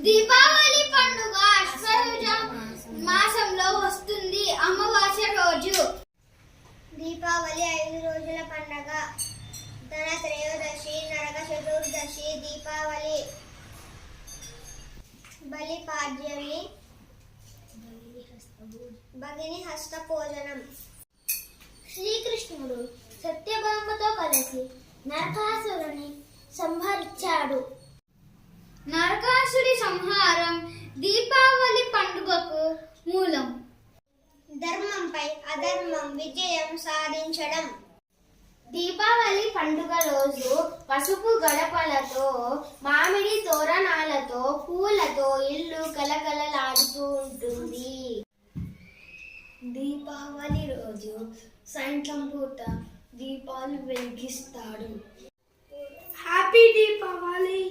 దీపావళి పండుగ అశ్వయుజ మాసంలో వస్తుంది. అమావాస్య రోజు. దీపావళి 5 రోజుల పండుగ. ధనత్రయోదశి, నరక చతుర్దశి, దీపావళి, బలిపాడ్యమి, భగిని హస్త భోజనం. శ్రీకృష్ణుడు సత్యభామతో కలిసి నరకాసురుని సంహరించాడు. నరకాసుడి సంహారం దీపావళి పండుగకు మూలం. ధర్మంపై అధర్మం విజయం సాధించడం. దీపావళి పండుగ రోజు పసుపు గడపలతో, మామిడి తోరణాలతో, పూలతో ఇల్లు కలకలలాడుతూ ఉంటుంది. దీపావళి రోజు సాయంత్రం పూట దీపాలు వెలిగిస్తాడు. హ్యాపీ దీపావళి.